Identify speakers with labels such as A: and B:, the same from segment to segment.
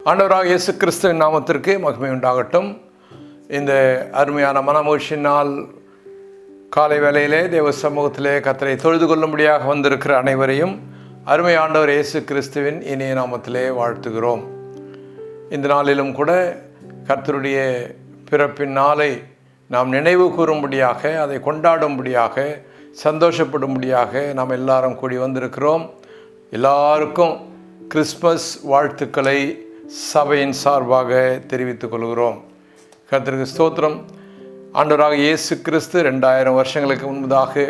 A: ஆண்டவராக இயேசு கிறிஸ்துவின் நாமத்திற்கு மகிமை உண்டாகட்டும். இந்த அருமையான மனமகிழ்ச்சியினால் காலை வேளையிலே தேவ சமூகத்திலே கர்த்தரை தொழுது கொள்ளும்படியாக வந்திருக்கிற அனைவரையும் அருமை ஆண்டவர் இயேசு கிறிஸ்துவின் இனிய நாமத்திலே வாழ்த்துகிறோம். இந்த நாளிலும் கூட கர்த்தருடைய பிறப்பின் நாளை நாம் நினைவு கூறும்படியாக, அதை கொண்டாடும்படியாக, சந்தோஷப்படும்படியாக நாம் எல்லாரும் கூடி வந்திருக்கிறோம். எல்லாருக்கும் கிறிஸ்மஸ் வாழ்த்துக்களை சபையின் சார்பாக தெரிவித்துக் கொள்கிறோம். கர்த்தருக்கு ஸ்தோத்திரம். ஆண்டவராக இயேசு கிறிஸ்து 2000 வருஷங்களுக்கு முன்பதாக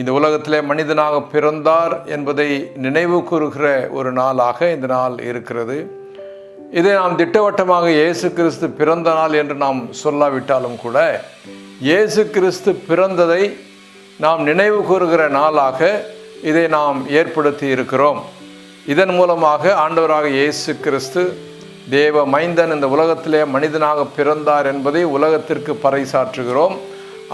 A: இந்த உலகத்திலே மனிதனாக பிறந்தார் என்பதை நினைவு கூறுகிற ஒரு நாளாக இந்த நாள் இருக்கிறது. இதை நாம் திட்டவட்டமாக இயேசு கிறிஸ்து பிறந்த நாள் என்று நாம் சொல்லாவிட்டாலும் கூட, இயேசு கிறிஸ்து பிறந்ததை நாம் நினைவு கூறுகிற நாளாக இதை நாம் ஏற்படுத்தி இருக்கிறோம். இதன் மூலமாக ஆண்டவராக இயேசு கிறிஸ்து தேவ மைந்தன் இந்த உலகத்திலே மனிதனாக பிறந்தார் என்பதை உலகத்திற்கு பறைசாற்றுகிறோம்.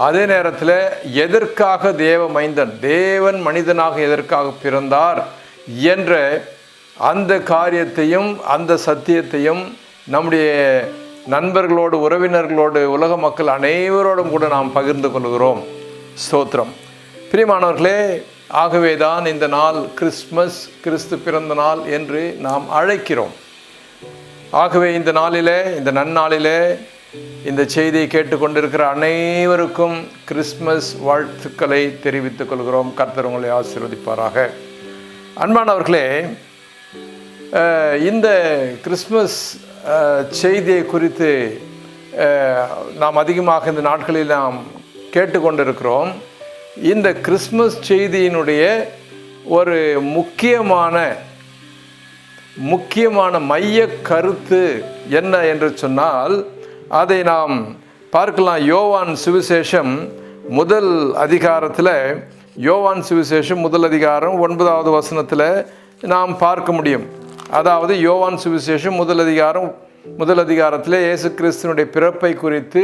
A: அதே நேரத்தில் எதற்காக தேவ மைந்தன், தேவன் மனிதனாக எதற்காக பிறந்தார் என்ற அந்த காரியத்தையும் அந்த சத்தியத்தையும் நம்முடைய நண்பர்களோடு, உறவினர்களோடு, உலக மக்கள் அனைவரோடும் கூட நாம் பகிர்ந்து கொள்கிறோம். ஸ்தோத்திரம். பிரியமானவர்களே, ஆகவே தான் இந்த நாள் கிறிஸ்மஸ், கிறிஸ்து பிறந்த நாள் என்று நாம் அழைக்கிறோம். ஆகவே இந்த நாளிலே, இந்த நன்னாளிலே இந்த செய்தியை கேட்டுக்கொண்டிருக்கிற அனைவருக்கும் கிறிஸ்மஸ் வாழ்த்துக்களை தெரிவித்துக் கொள்கிறோம். கர்த்தர் உங்களை ஆசீர்வதிப்பாராக. அன்பானவர்களே, இந்த கிறிஸ்மஸ் செய்தியை குறித்து நாம் அதிகமாக இந்த நாட்களில் நாம் கேட்டுக்கொண்டிருக்கிறோம். இந்த கிறிஸ்மஸ் செய்தியினுடைய ஒரு முக்கியமான மைய கருத்து என்ன என்று சொன்னால், அதை நாம் பார்க்கலாம். யோவான் சுவிசேஷம் முதல் அதிகாரத்தில், யோவான் சுவிசேஷம் முதல் அதிகாரம் 9வது வசனத்தில் நாம் பார்க்க முடியும். அதாவது யோவான் சுவிசேஷம் முதல் அதிகாரத்தில் இயேசு கிறிஸ்துவனுடைய பிறப்பை குறித்து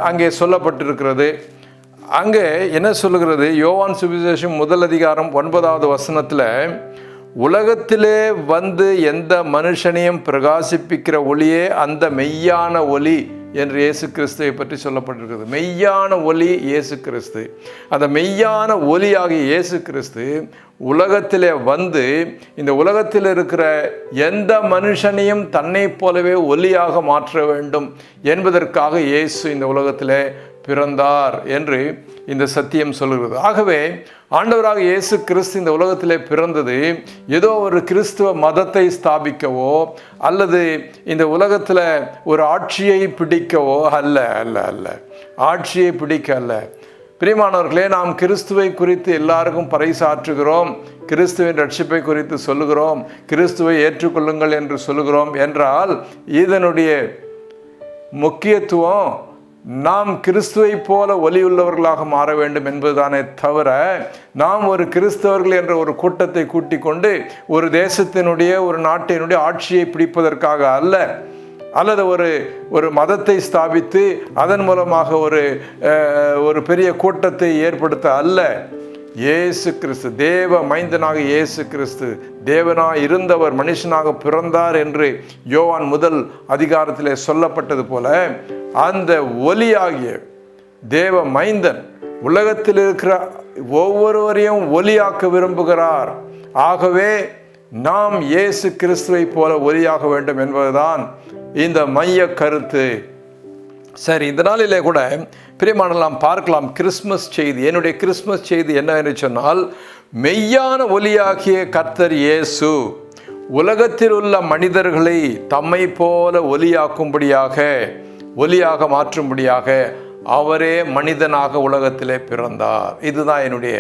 A: அங்கே சொல்லப்பட்டிருக்கிறது. அங்கே என்ன சொல்லுகிறது? யோவான் சுவிசேஷம் முதல் அதிகாரம் 9வது வசனத்தில், உலகத்திலே வந்து எந்த மனுஷனையும் பிரகாசிப்பிக்கிற ஒளியே அந்த மெய்யான ஒளி என்று இயேசு கிறிஸ்துவை பற்றி சொல்லப்பட்டிருக்கிறது. மெய்யான ஒளி இயேசு கிறிஸ்து. அந்த மெய்யான ஒளியாகிய இயேசு கிறிஸ்து உலகத்திலே வந்து இந்த உலகத்தில் இருக்கிற எந்த மனுஷனையும் தன்னை போலவே ஒளியாக மாற்ற வேண்டும் என்பதற்காக இயேசு இந்த உலகத்திலே பிறந்தார் என்று இந்த சத்தியம் சொல்கிறது. ஆகவே ஆண்டவராக இயேசு கிறிஸ்து இந்த உலகத்திலே பிறந்தது ஏதோ ஒரு கிறிஸ்துவ மதத்தை ஸ்தாபிக்கவோ அல்லது இந்த உலகத்தில் ஒரு ஆட்சியை பிடிக்கவோ அல்ல. ஆட்சியை பிடிக்க அல்ல. பிரியமானவர்களே, நாம் கிறிஸ்துவை குறித்து எல்லாருக்கும் பறைசாற்றுகிறோம், கிறிஸ்துவின் ரட்சிப்பை குறித்து சொல்லுகிறோம், கிறிஸ்துவை ஏற்றுக்கொள்ளுங்கள் என்று சொல்லுகிறோம் என்றால் இதனுடைய முக்கியத்துவம் நாம் கிறிஸ்துவை போல ஒளியுள்ளவர்களாக மாற வேண்டும் என்பதுதானே தவிர, நாம் ஒரு கிறிஸ்தவர்கள் என்ற ஒரு கூட்டத்தை கூட்டிக் கொண்டு ஒரு தேசத்தினுடைய, ஒரு நாட்டினுடைய ஆட்சியை பிடிப்பதற்காக அல்ல, அல்லது ஒரு மதத்தை ஸ்தாபித்து அதன் மூலமாக ஒரு பெரிய கூட்டத்தை ஏற்படுத்த அல்ல. இயேசு கிறிஸ்து, தேவ மைந்தனாக இயேசு கிறிஸ்து தேவனாய் இருந்தவர் மனுஷனாக பிறந்தார் என்று யோவான் முதல் அதிகாரத்திலே சொல்லப்பட்டது போல, அந்த ஒளியாகிய தேவ மைந்தன் உலகத்தில் இருக்கிற ஒவ்வொருவரையும் ஒளியாக்க விரும்புகிறார். ஆகவே நாம் இயேசு கிறிஸ்துவை போல ஒளியாக வேண்டும் என்பதுதான் இந்த மைய கருத்து. சரி, இந்த நாளிலே கூட பிரியமானவர்களே, நாம் பார்க்கலாம் கிறிஸ்மஸ் செய்தி. என்னுடைய கிறிஸ்மஸ் செய்தி என்ன என்று சொன்னால், மெய்யான ஒளியாகிய கர்த்தர் இயேசு உலகத்தில் உள்ள மனிதர்களை தம்மை போல ஒளியாக மாற்றும்படியாக அவரே மனிதனாக உலகத்திலே பிறந்தார். இதுதான் என்னுடைய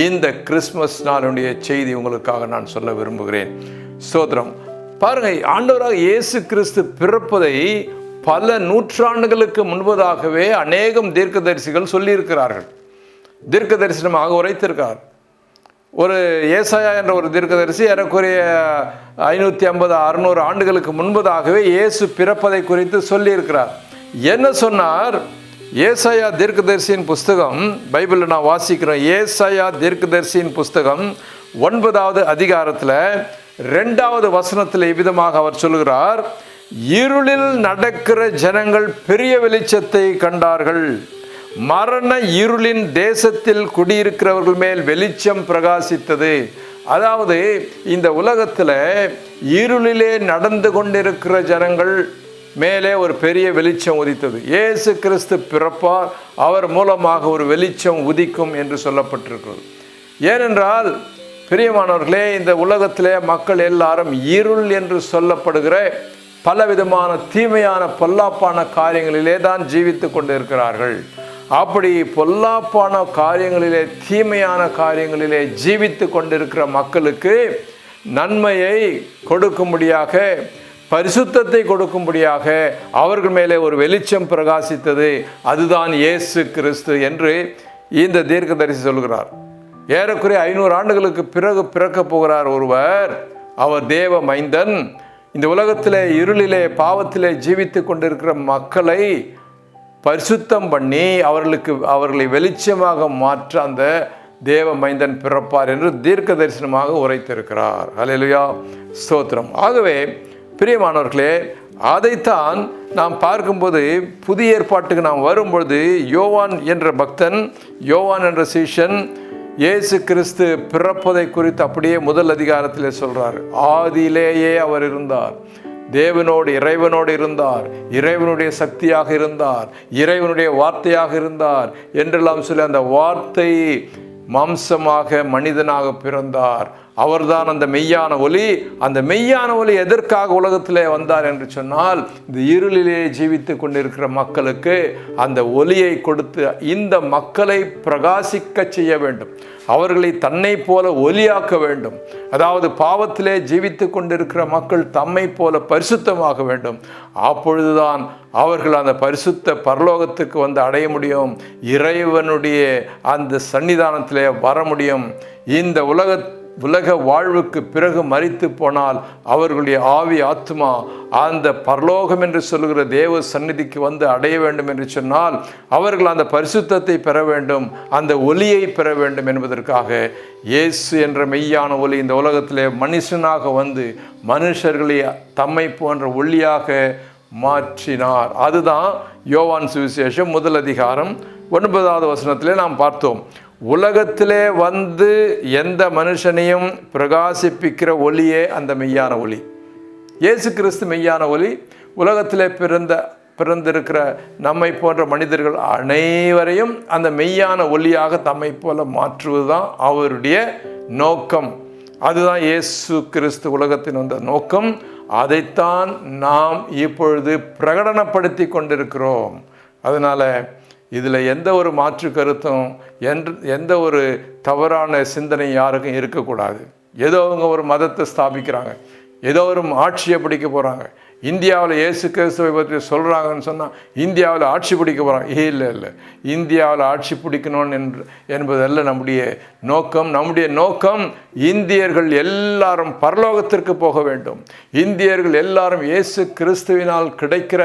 A: இந்த கிறிஸ்மஸ் நாளுடைய செய்தி உங்களுக்கு நான் சொல்ல விரும்புகிறேன். ஸ்தோத்திரம். பாருங்கள், ஆண்டவராக இயேசு கிறிஸ்து பிறப்பதை பல நூற்றாண்டுகளுக்கு முன்பதாகவே அநேகம் தீர்க்கதரிசிகள் சொல்லியிருக்கிறார்கள், தீர்க்க தரிசனமாக உரைத்திருக்கிறார். ஒரு ஏசாயா என்ற ஒரு தீர்க்கதரிசி ஏறக்குறைய 550-600 ஆண்டுகளுக்கு முன்பதாகவே இயேசு பிறப்பதை குறித்து சொல்லியிருக்கிறார். என்ன சொன்னார்? ஏசாயா தீர்க்கதரிசியின் புஸ்தகம், பைபிளில் நான் வாசிக்கிறோம். ஏசாயா தீர்க்கதரிசியின் புஸ்தகம் 9வது அதிகாரத்தில் 2வது வசனத்தில் இவ்விதமாக அவர் சொல்கிறார், இருளில் நடக்கிற ஜனங்கள் பெரிய வெளிச்சத்தை கண்டார்கள். மரண இருளின் தேசத்தில் குடியிருக்கிறவர்கள் மேல் வெளிச்சம் பிரகாசித்தது. அதாவது இந்த உலகத்தில் இருளிலே நடந்து கொண்டிருக்கிற ஜனங்கள் மேலே ஒரு பெரிய வெளிச்சம் உதித்தது. இயேசு கிறிஸ்து பிறப்பார், அவர் மூலமாக ஒரு வெளிச்சம் உதிக்கும் என்று சொல்லப்பட்டிருக்கிறது. ஏனென்றால் பிரியமானவர்களே, இந்த உலகத்திலே மக்கள் எல்லாரும் இருள் என்று சொல்லப்படுகிற பலவிதமான தீமையான பொல்லாப்பான காரியங்களிலே தான் ஜீவித்து கொண்டு இருக்கிறார்கள். அப்படி பொல்லாப்பான காரியங்களிலே, தீமையான காரியங்களிலே ஜீவித்து கொண்டிருக்கிற மக்களுக்கு நன்மையை கொடுக்கும்படியாக, பரிசுத்தத்தை கொடுக்கும்படியாக அவர்கள் மேலே ஒரு வெளிச்சம் பிரகாசித்தது. அதுதான் இயேசு கிறிஸ்து என்று இந்த தீர்க்கதரிசி சொல்கிறார். ஏறக்குறைய 500 ஆண்டுகளுக்கு பிறகு பிறக்க போகிறார் ஒருவர். அவர் தேவ மைந்தன். இந்த உலகத்திலே இருளிலே பாவத்திலே ஜீவித்து கொண்டிருக்கிற மக்களை பரிசுத்தம் பண்ணி அவர்களை வெளிச்சமாக மாற்ற அந்த தேவ மைந்தன் பிறப்பார் என்று தீர்க்க தரிசனமாக உரைத்திருக்கிறார். அல்லேலூயா, ஸ்தோத்திரம். ஆகவே பிரியமானவர்களே, அதைத்தான் நாம் பார்க்கும்போது புதிய ஏற்பாட்டுக்கு நாம் வரும்பொழுது யோவான் என்ற பக்தன், யோவான் என்ற சீஷன் இயேசு கிறிஸ்து பிறப்பதை குறித்து அப்படியே முதல் அதிகாரத்திலே சொல்றார். ஆதியிலேயே அவர் இருந்தார், தேவனோடு இறைவனோடு இருந்தார், இறைவனுடைய சக்தியாக இருந்தார், இறைவனுடைய வார்த்தையாக இருந்தார் என்றெல்லாம் சொல்லி அந்த வார்த்தை மாம்சமாக மனிதனாக பிறந்தார். அவர்தான் அந்த மெய்யான ஒளி. அந்த மெய்யான ஒளி எதற்காக உலகத்திலே வந்தார் என்று சொன்னால், இந்த இருளிலே ஜீவித்து கொண்டிருக்கிற மக்களுக்கு அந்த ஒளியை கொடுத்து இந்த மக்களை பிரகாசிக்க செய்ய வேண்டும், அவர்களை தன்னை போல ஒளியாக்க வேண்டும். அதாவது பாவத்திலே ஜீவித்து கொண்டிருக்கிற மக்கள் தம்மை போல பரிசுத்தமாக வேண்டும். அப்பொழுதுதான் அவர்கள் அந்த பரிசுத்த பரலோகத்துக்கு வந்து அடைய முடியும், இறைவனுடைய அந்த சன்னிதானத்திலே வர முடியும். இந்த உலக வாழ்வுக்கு பிறகு மரித்து போனால் அவர்களுடைய ஆவி ஆத்மா அந்த பரலோகம் என்று சொல்லுகிற தேவ சந்நிதிக்கு வந்து அடைய வேண்டும் என்று சொன்னால் அவர்கள் அந்த பரிசுத்தத்தை பெற வேண்டும், அந்த ஒளியை பெற வேண்டும் என்பதற்காக இயேசு என்ற மெய்யான ஒளி இந்த உலகத்திலே மனுஷனாக வந்து மனுஷர்களை தம்மை போன்ற ஒளியாக மாற்றினார். அதுதான் யோவான் சுவிசேஷம் 1 அதிகாரம் 9வது வசனத்திலே நாம் பார்த்தோம். உலகத்திலே வந்து எந்த மனுஷனையும் பிரகாசிப்பிக்கிற ஒளியே அந்த மெய்யான ஒளி. இயேசு கிறிஸ்து மெய்யான ஒளி. உலகத்திலே பிறந்திருக்கிற நம்மை போன்ற மனிதர்கள் அனைவரையும் அந்த மெய்யான ஒளியாக தம்மை போல மாற்றுவதுதான் அவருடைய நோக்கம். அதுதான் இயேசு கிறிஸ்து உலகத்தின் வந்த நோக்கம். அதைத்தான் நாம் இப்பொழுது பிரகடனப்படுத்தி கொண்டிருக்கிறோம். அதனால இதில் எந்த ஒரு மாற்று கருத்தும் எந்த ஒரு தவறான சிந்தனை யாருக்கும் இருக்கக்கூடாது. ஏதோ அவங்க ஒரு மதத்தை ஸ்தாபிக்கிறாங்க, ஏதோ ஒரு ஆட்சியை பிடிக்க போகிறாங்க, இந்தியாவில் இயேசு கிறிஸ்துவை பற்றி சொல்கிறாங்கன்னு சொன்னால் இந்தியாவில் ஆட்சி பிடிக்க போகிறாங்க. இல்லை, இந்தியாவில் ஆட்சி பிடிக்கணும் என்பதல்ல நம்முடைய நோக்கம். நம்முடைய நோக்கம் இந்தியர்கள் எல்லாரும் பரலோகத்திற்கு போக வேண்டும். இந்தியர்கள் எல்லாரும் இயேசு கிறிஸ்துவினால் கிடைக்கிற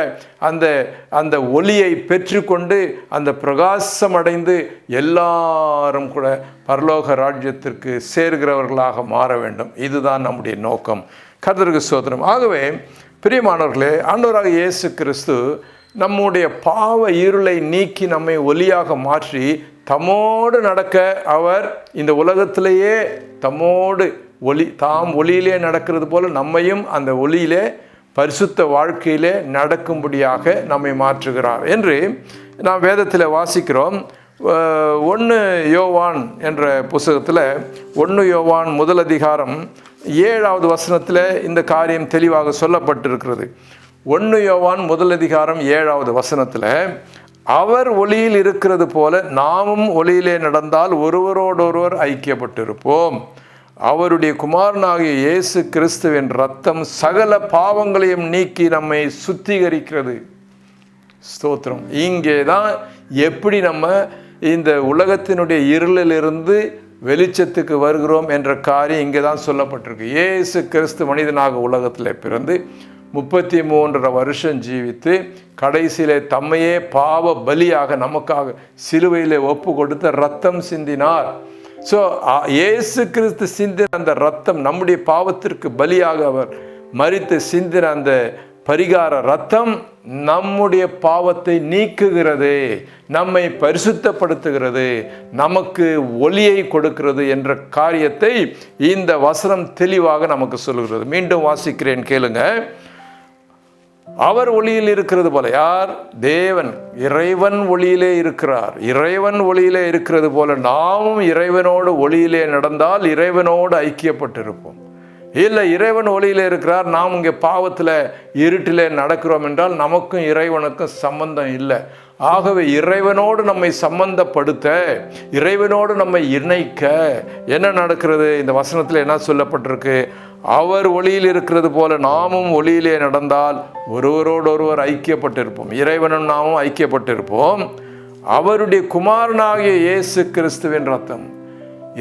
A: அந்த ஒளியை பெற்றுக்கொண்டு அந்த பிரகாசம் அடைந்து எல்லாரும் கூட பரலோக ராஜ்யத்திற்கு சேர்கிறவர்களாக மாற வேண்டும். இதுதான் நம்முடைய நோக்கம். கர்த்தருக்கு ஸ்தோத்திரம். ஆகவே பிரியமானவர்களே, ஆண்டவராக இயேசு கிறிஸ்து நம்முடைய பாவ இருளை நீக்கி நம்மை ஒளியாக மாற்றி தம்மோடு நடக்க அவர் இந்த உலகத்திலேயே தம்மோடு தாம் ஒளியிலே நடக்கிறது போல நம்மையும் அந்த ஒளியிலே பரிசுத்த வாழ்க்கையிலே நடக்கும்படியாக நம்மை மாற்றுகிறார் என்று நாம் வேதத்தில் வாசிக்கிறோம். 1 யோவான் என்ற புத்தகத்தில் 1 யோவான் 1 அதிகாரம் 7வது வசனத்தில் இந்த காரியம் தெளிவாக சொல்லப்பட்டிருக்கிறது. 1 யோவான் 1 அதிகாரம் 7வது வசனத்தில், அவர் ஒளியில் இருக்கிறது போல நாமும் ஒளியிலே நடந்தால் ஒருவரோடொருவர் ஐக்கியப்பட்டிருப்போம். அவருடைய குமாரனாகிய இயேசு கிறிஸ்துவின் இரத்தம் சகல பாவங்களையும் நீக்கி நம்மை சுத்திகரிக்கிறது. ஸ்தோத்திரம். இங்கே தான் எப்படி நம்ம இந்த உலகத்தினுடைய இருளிலிருந்து வெளிச்சத்துக்கு வருகிறோம் என்ற காரியம் இங்கே தான் சொல்லப்பட்டிருக்கு. இயேசு கிறிஸ்து மனிதனாக உலகத்தில் பிறந்து 33 வருஷம் ஜீவித்து கடைசியிலே தம்மையே பாவ பலியாக நமக்காக சிலுவையிலே ஒப்பு கொடுத்து ரத்தம் சிந்தினார். ஸோ இயேசு கிறிஸ்து சிந்தின அந்த ரத்தம், நம்முடைய பாவத்திற்கு பலியாக அவர் மரித்து சிந்தின அந்த பரிகார ரத்தம் நம்முடைய பாவத்தை நீக்குகிறது, நம்மை பரிசுத்தப்படுத்துகிறது, நமக்கு ஒளியை கொடுக்கிறது என்ற காரியத்தை இந்த வசனம் தெளிவாக நமக்கு சொல்கிறது. மீண்டும் வாசிக்கிறேன், கேளுங்க. அவர் ஒளியில் இருக்கிறது போல, யார்? தேவன், இறைவன் ஒளியிலே இருக்கிறார். இறைவன் ஒளியிலே இருக்கிறது போல நாமும் இறைவனோடு ஒளியிலே நடந்தால் இறைவனோடு ஐக்கியப்பட்டிருப்போம். இல்லை, இறைவன் ஒளியிலே இருக்கிறார், நாம் இங்கே பாவத்தில் இருட்டிலே நடக்கிறோம் என்றால் நமக்கும் இறைவனுக்கும் சம்பந்தம் இல்லை. ஆகவே இறைவனோடு நம்மை சம்பந்தப்படுத்த, இறைவனோடு நம்மை இணைக்க என்ன நடக்கிறது? இந்த வசனத்தில் என்ன சொல்லப்பட்டிருக்கு? அவர் ஒளியில் இருக்கிறது போல நாமும் ஒளியிலே நடந்தால் ஒருவரோடு ஒருவர் ஐக்கியப்பட்டிருப்போம். இறைவனும் நாமும் ஐக்கியப்பட்டிருப்போம். அவருடைய குமாரனாகிய இயேசு கிறிஸ்துவின் ரத்தம்,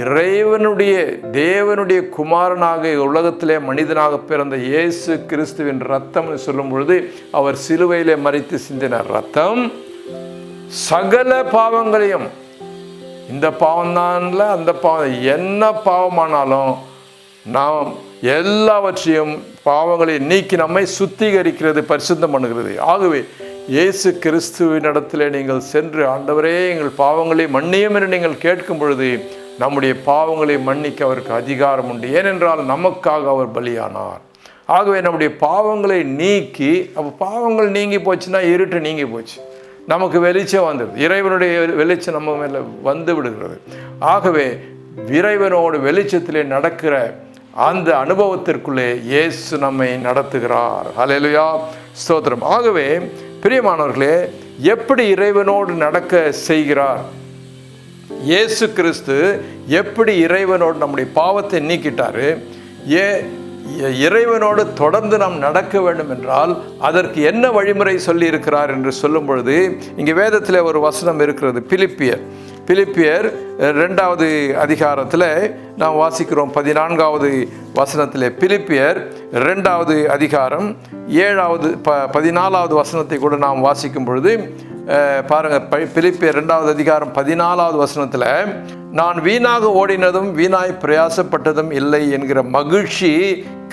A: இறைவனுடைய தேவனுடைய குமாரனாக உலகத்திலே மனிதனாக பிறந்த இயேசு கிறிஸ்துவின் ரத்தம் சொல்லும் பொழுது, அவர் சிலுவையிலே மரித்து சிந்தின ரத்தம் சகல பாவங்களையும், இந்த பாவம்தான்ல அந்த பாவம், என்ன பாவமானாலும் நாம் எல்லாவற்றையும் பாவங்களை நீக்கி நம்மை சுத்திகரிக்கிறது, பரிசுத்தம் பண்ணுகிறது. ஆகவே இயேசு கிறிஸ்துவின் இடத்துல நீங்கள் சென்று, ஆண்டவரே எங்கள் பாவங்களை மன்னியும் என்று நீங்கள் கேட்கும் பொழுது நம்முடைய பாவங்களை மன்னிக்க அவருக்கு அதிகாரம் உண்டு. ஏனென்றால் நமக்காக அவர் பலியானார். ஆகவே நம்முடைய பாவங்களை நீக்கி, அப்போ பாவங்கள் நீங்கி போச்சுன்னா இருட்டு நீங்கி போச்சு, நமக்கு வெளிச்சம் வந்துடுது, இறைவனுடைய வெளிச்சம் நம்ம மேலே வந்து விடுகிறது. ஆகவே இறைவனோடு வெளிச்சத்திலே நடக்கிற அந்த அனுபவத்திற்குள்ளே இயேசு நம்மை நடத்துகிறார். ஹல்லேலூயா, ஸ்தோத்திரம். ஆகவே பிரியமானவர்களே, எப்படி இறைவனோடு நடக்க செய்கிறார்? இயேசு கிறிஸ்து எப்படி இறைவனோடு நம்முடைய பாவத்தை நீக்கிட்டாரு? இறைவனோடு தொடர்ந்து நாம் நடக்க வேண்டும் என்றால் அதற்கு என்ன வழிமுறை சொல்லி இருக்கிறார் என்று சொல்லும் பொழுது, இங்கே வேதத்தில் ஒரு வசனம் இருக்கிறது. பிலிப்பியர் 2வது அதிகாரத்தில் நாம் வாசிக்கிறோம், 14வது வசனத்தில். பிலிப்பியர் 2வது அதிகாரம் 14வது வசனத்தை கூட நாம் வாசிக்கும் பொழுது பாருங்கள். பிலிப்பியர் 2வது அதிகாரம் 14வது வசனத்தில், நான் வீணாக ஓடினதும் வீணாய் பிரயாசப்பட்டதும் இல்லை என்கிற மகிழ்ச்சி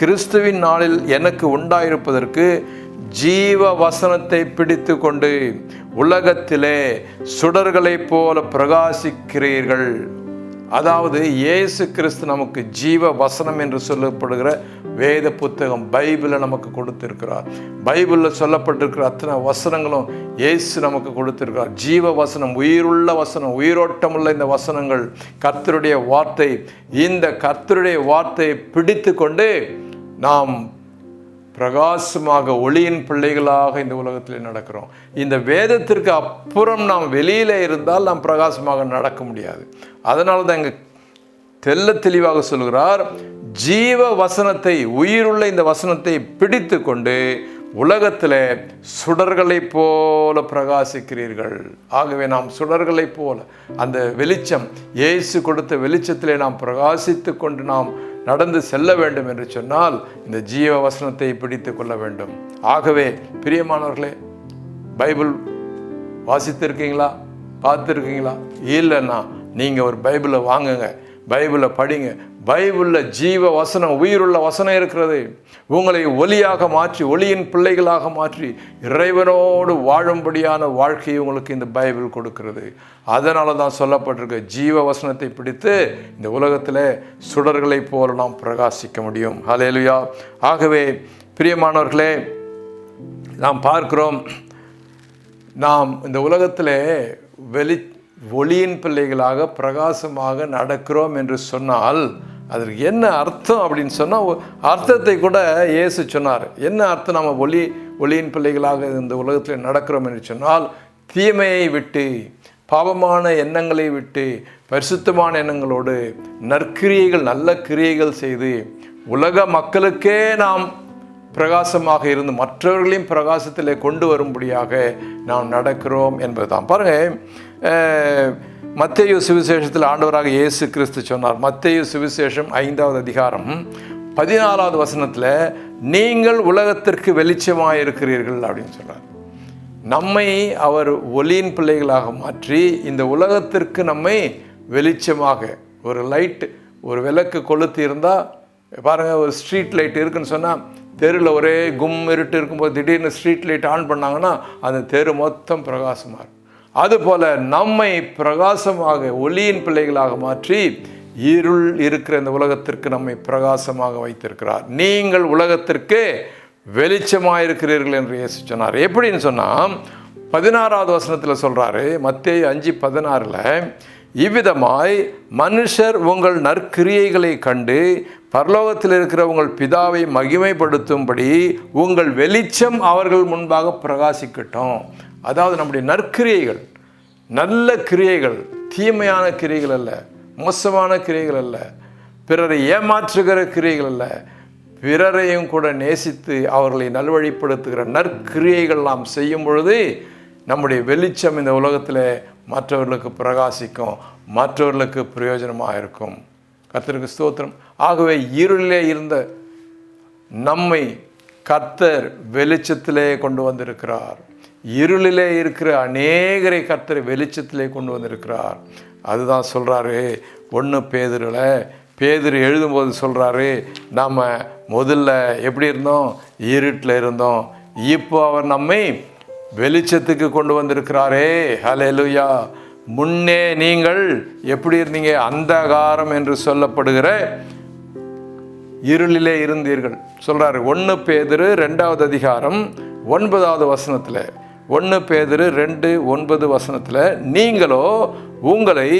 A: கிறிஸ்துவின் நாளில் எனக்கு உண்டாயிருப்பதற்கு ஜீவ வசனத்தை பிடித்து கொண்டு உலகத்திலே சுடர்களைப் போல பிரகாசிக்கிறீர்கள். அதாவது இயேசு கிறிஸ்து நமக்கு ஜீவ வசனம் என்று சொல்லப்படுகிற வேத புத்தகம் பைபிளை நமக்கு கொடுத்திருக்கிறார். பைபிளில் சொல்லப்பட்டிருக்கிற அத்தனை வசனங்களும் இயேசு நமக்கு கொடுத்திருக்கிறார். ஜீவ வசனம், உயிருள்ள வசனம், உயிரோட்டமுள்ள இந்த வசனங்கள் கர்த்தருடைய வார்த்தை. இந்த கர்த்தருடைய வார்த்தையை பிடித்து கொண்டு நாம் பிரகாசமாக ஒளியின் பிள்ளைகளாக இந்த உலகத்தில் நடக்கிறோம். இந்த வேதத்திற்கு அப்புறம் நாம் வெளியில இருந்தால் நாம் பிரகாசமாக நடக்க முடியாது. அதனால தான் இங்கே தெல்ல தெளிவாக சொல்கிறார், ஜீவ வசனத்தை, உயிருள்ள இந்த வசனத்தை பிடித்து கொண்டு உலகத்தில் சுடர்களைப் போல பிரகாசிக்கிறீர்கள். ஆகவே நாம் சுடர்களைப் போல அந்த வெளிச்சம், இயேசு கொடுத்த வெளிச்சத்திலே நாம் பிரகாசித்து கொண்டு நாம் நடந்து செல்ல வேண்டும் என்று சொன்னால் இந்த ஜீவ வசனத்தை பிடித்து கொள்ள வேண்டும். ஆகவே பிரியமானவர்களே, பைபிள் வாசித்திருக்கீங்களா? பார்த்துருக்கீங்களா? இல்லைன்னா நீங்கள் ஒரு பைபிளை வாங்குங்க, பைபிளை படிங்க. பைபிளில் ஜீவ வசனம், உயிருள்ள வசனம் இருக்கிறது. உங்களை ஒளியாக மாற்றி, ஒளியின் பிள்ளைகளாக மாற்றி இறைவனோடு வாழும்படியான வாழ்க்கையை உங்களுக்கு இந்த பைபிள் கொடுக்கிறது. அதனால தான் சொல்லப்பட்டிருக்க, ஜீவ வசனத்தை பிடித்து இந்த உலகத்தில் சுடர்களைப் போல நாம் பிரகாசிக்க முடியும். ஹல்லேலூயா. ஆகவே பிரியமானவர்களே, நாம் பார்க்கிறோம், நாம் இந்த உலகத்தில் ஒளியின் பிள்ளைகளாக பிரகாசமாக நடக்கிறோம் என்று சொன்னால் அதற்கு என்ன அர்த்தம் அப்படின்னு சொன்னால், அர்த்தத்தை கூட இயேசு சொன்னார். என்ன அர்த்தம்? நம்ம ஒளியின் பிள்ளைகளாக இந்த உலகத்தில் நடக்கிறோம் என்று சொன்னால், தீமையை விட்டு, பாவமான எண்ணங்களை விட்டு, பரிசுத்தமான எண்ணங்களோடு நற்கிரியைகள், நல்ல கிரியைகள் செய்து உலக மக்களுக்கே நாம் பிரகாசமாக இருந்து மற்றவர்களையும் பிரகாசத்திலே கொண்டு வரும்படியாக நாம் நடக்கிறோம் என்பதுதான். பாருங்கள், மத்தேயு சுவிசேஷத்தில் ஆண்டவராக இயேசு கிறிஸ்து சொன்னார். மத்தேயு சுவிசேஷம் 5வது அதிகாரம் 14வது வசனத்தில், நீங்கள் உலகத்திற்கு வெளிச்சமாக இருக்கிறீர்கள் அப்படின்னு சொன்னார். நம்மை அவர் ஒளியின் பிள்ளைகளாக மாற்றி இந்த உலகத்திற்கு நம்மை வெளிச்சமாக, ஒரு லைட்டு, ஒரு விளக்கு கொளுத்தி இருந்தால் பாருங்கள், ஒரு ஸ்ட்ரீட் லைட் இருக்குதுன்னு சொன்னால், தெருவில் ஒரே இருட்டு இருக்கும்போது திடீர்னு ஸ்ட்ரீட் லைட் ஆன் பண்ணாங்கன்னா அந்த தெரு மொத்தம் பிரகாசமாக இருக்கும். அதுபோல் நம்மை பிரகாசமாக ஒளியின் பிள்ளைகளாக மாற்றி இருள் இருக்கிற இந்த உலகத்திற்கு நம்மை பிரகாசமாக வைத்திருக்கிறார். நீங்கள் உலகத்திற்கு வெளிச்சமாக இருக்கிறீர்கள் என்று இயேசு சொன்னார். எப்படின்னு சொன்னால் 16வது வசனத்தில் சொல்கிறாரு, மத்தேயு 5:16, இவ்விதமாய் மனுஷர் உங்கள் நற்கிரியைகளை கண்டு பரலோகத்தில் இருக்கிற உங்கள் பிதாவை மகிமைப்படுத்தும்படி உங்கள் வெளிச்சம் அவர்கள் முன்பாக பிரகாசிக்கட்டும். அதாவது நம்முடைய நற்கிரியைகள், நல்ல கிரியைகள், தீமையான கிரியைகள் அல்ல, மோசமான கிரியைகள் அல்ல, பிறரை ஏமாற்றுகிற கிரியைகள் அல்ல, பிறரையும் கூட நேசித்து அவர்களை நல்வழிப்படுத்துகிற நற்கிரியைகள் நாம் செய்யும் பொழுது நம்முடைய வெளிச்சம் இந்த உலகத்தில் மற்றவர்களுக்கு பிரகாசிக்கும், மற்றவர்களுக்கு பிரயோஜனமாக இருக்கும். கர்த்தருக்கு ஸ்தோத்திரம். ஆகவே இருளிலே இருந்த நம்மை கர்த்தர் வெளிச்சத்திலே கொண்டு வந்திருக்கிறார். இருளிலே இருக்கிற அநேகரை கர்த்தர் வெளிச்சத்திலே கொண்டு வந்திருக்கிறார். அதுதான் சொல்கிறாரு 1 பேதுரு எழுதும்போது சொல்கிறாரு, நாம் முதல்ல எப்படி இருந்தோம்? இருட்டில் இருந்தோம். இப்போ அவர் நம்மை வெளிச்சத்துக்கு கொண்டு வந்திருக்கிறாரே. ஹல்லேலூயா. முன்னே நீங்கள் எப்படி இருந்தீங்க? அந்தகாரம் என்று சொல்லப்படுகிற இருளிலே இருந்தீர்கள் சொல்கிறாரு. 1 பேதுரு 2வது அதிகாரம் 9வது வசனத்தில், 1 பேதுரு 2:9 நீங்களோ உங்களை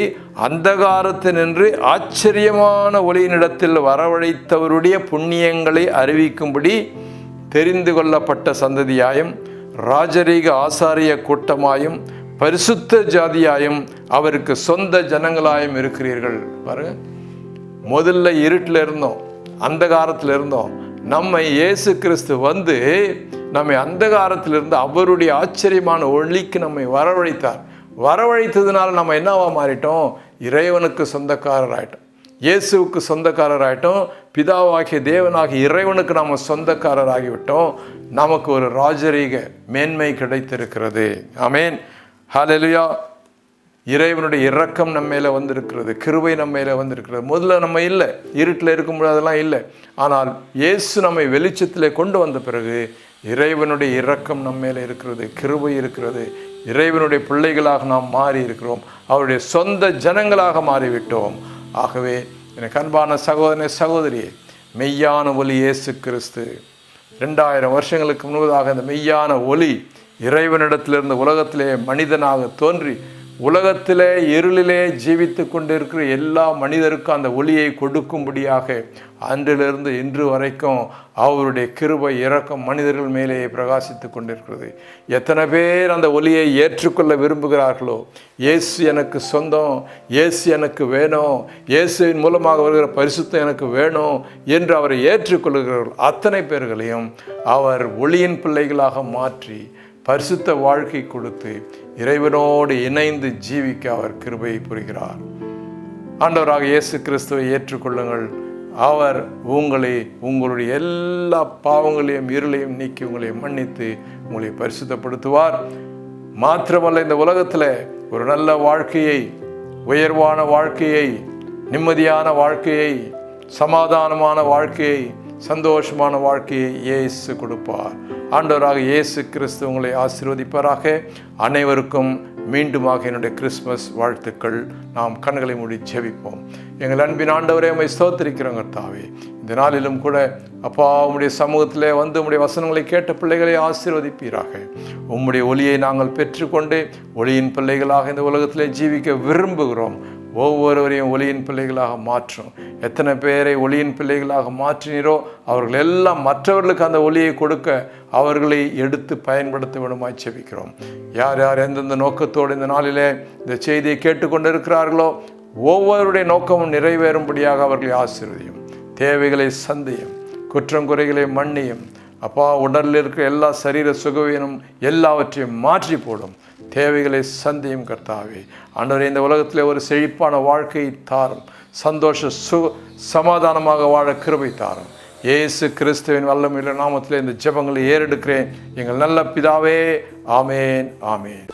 A: அந்தகாரத்தினின்று ஆச்சரியமான ஒளியினிடத்தில் வரவழைத்தவருடைய புண்ணியங்களை அறிவிக்கும்படி தெரிந்து கொள்ளப்பட்ட சந்ததியாயும் ராஜரீக ஆசாரிய கூட்டமாயும் பரிசுத்த ஜாதியாயும் அவருக்கு சொந்த ஜனங்களாயும் இருக்கிறீர்கள். பாருங்க, முதல்ல இருட்டில் இருந்தோம், அந்தகாரத்தில் இருந்தோம். நம்மை இயேசு கிறிஸ்து வந்து நம்மை அந்தகாரத்திலிருந்து அவருடைய ஆச்சரியமான ஒளிக்கு நம்மை வரவழைத்தார். வரவழைத்ததுனால நம்ம என்னவா மாறிட்டோம்? இறைவனுக்கு சொந்தக்காரராயிட்டோம், இயேசுவுக்கு சொந்தக்காரராயிட்டோம். பிதாவாகிய தேவனாகிய இறைவனுக்கு நாம் சொந்தக்காரராகிவிட்டோம். நமக்கு ஒரு ராஜரீக மேன்மை கிடைத்திருக்கிறது. ஆமேன், ஹல்லேலூயா. இறைவனுடைய இரக்கம் நம்ம மேலே வந்திருக்கிறது, கிருபை நம்ம மேலே வந்திருக்கிறது. முதல்ல நம்ம இல்லை, இருட்டில் இருக்கும்போது அதெல்லாம் இல்லை. ஆனால் இயேசு நம்மை வெளிச்சத்தில் கொண்டு வந்த பிறகு இறைவனுடைய இரக்கம் நம்ம மேலே இருக்கிறது, கிருபை இருக்கிறது. இறைவனுடைய பிள்ளைகளாக நாம் மாறி இருக்கிறோம், அவருடைய சொந்த ஜனங்களாக மாறிவிட்டோம். ஆகவே எனக்கு அன்பான சகோதரனே, சகோதரியே, மெய்யான ஒளி இயேசு கிறிஸ்து 2000 வருஷங்களுக்கு முன்பதாக இந்த மெய்யான ஒளி இறைவனிடத்திலிருந்து உலகத்திலே மனிதனாக தோன்றி உலகத்திலே இருளிலே ஜீவித்து கொண்டிருக்கிற எல்லா மனிதருக்கும் அந்த ஒளியை கொடுக்கும்படியாக அன்றிலிருந்து இன்று வரைக்கும் அவருடைய கிருபை இரக்கம் மனிதர்கள் மேலே பிரகாசித்து கொண்டிருக்கிறது. எத்தனை பேர் அந்த ஒளியை ஏற்றுக்கொள்ள விரும்புகிறார்களோ, இயேசு எனக்கு சொந்தம், இயேசு எனக்கு வேணும், இயேசுவின் மூலமாக வருகிற பரிசுத்தம் எனக்கு வேணும் என்று அவரை ஏற்றுக்கொள்கிறார்கள் அத்தனை பேர்களையும் அவர் ஒளியின் பிள்ளைகளாக மாற்றி பரிசுத்த வாழ்க்கை கொடுத்து இறைவனோடு இணைந்து ஜீவிக்க அவர் கிருபையை புரிகிறார். ஆண்டவராக இயேசு கிறிஸ்துவை ஏற்றுக்கொள்ளுங்கள். அவர் உங்களை உங்களுடைய எல்லா பாவங்களையும் இருளையும் நீக்கி உங்களை மன்னித்து உங்களை பரிசுத்தப்படுத்துவார். மாத்திரமல்ல, இந்த உலகத்தில் ஒரு நல்ல வாழ்க்கையை, உயர்வான வாழ்க்கையை, நிம்மதியான வாழ்க்கையை, சமாதானமான வாழ்க்கையை, சந்தோஷமான வாழ்க்கையை இயேசு கொடுப்பார். ஆண்டவராக இயேசு கிறிஸ்து உங்களை ஆசீர்வதிப்பாராக. அனைவருக்கும் மீண்டுமாக என்னுடைய கிறிஸ்மஸ் வாழ்த்துக்கள். நாம் கண்களை மூடி ஜெபிப்போம். எங்கள் அன்பின் ஆண்டவரே, உம்மை ஸ்தோத்திரிக்கிறோம் கர்த்தாவே. இந்த நாளிலும் கூட அப்பா, உம்முடைய சமூகத்திலே வந்து உம்முடைய வசனங்களை கேட்ட பிள்ளைகளை ஆசீர்வதிப்பீராக. உம்முடைய ஒளியை நாங்கள் பெற்றுக்கொண்டு ஒளியின் பிள்ளைகளாக இந்த உலகத்திலே ஜீவிக்க விரும்புகிறோம். ஒவ்வொருவரையும் ஒளியின் பிள்ளைகளாக மாற்றும். எத்தனை பேரை ஒளியின் பிள்ளைகளாக மாற்றினீரோ அவர்கள் எல்லாம் மற்றவர்களுக்கு அந்த ஒளியை கொடுக்க அவர்களை எடுத்து பயன்படுத்த வேண்டுமாய் ஜெபிக்கிறோம். யார் யார் எந்தெந்த நோக்கத்தோடு இந்த நாளிலே இந்த செய்தியை கேட்டுக்கொண்டு இருக்கிறார்களோ ஒவ்வொருடைய நோக்கமும் நிறைவேறும்படியாக அவர்களை ஆசீர்வதியும். தேவைகளை சந்தியும், குற்றம் குறைகளை மன்னியும். அப்பா, உடலில் இருக்கிற எல்லா சரீர சுகவீனம் எல்லாவற்றையும் மாற்றி போடும். தேவைகளை சந்தியும் கர்த்தாவே. ஆண்டவரே, இந்த உலகத்தில் ஒரு செழிப்பான வாழ்க்கையை தாரும். சந்தோஷ சமாதானமாக வாழ கிருபை தாரும். இயேசு கிறிஸ்துவின் வல்லமையுள்ள நாமத்திலே இந்த ஜெபங்களை ஏறெடுக்கிறேன் எங்கள் நல்ல பிதாவே. ஆமேன், ஆமேன்.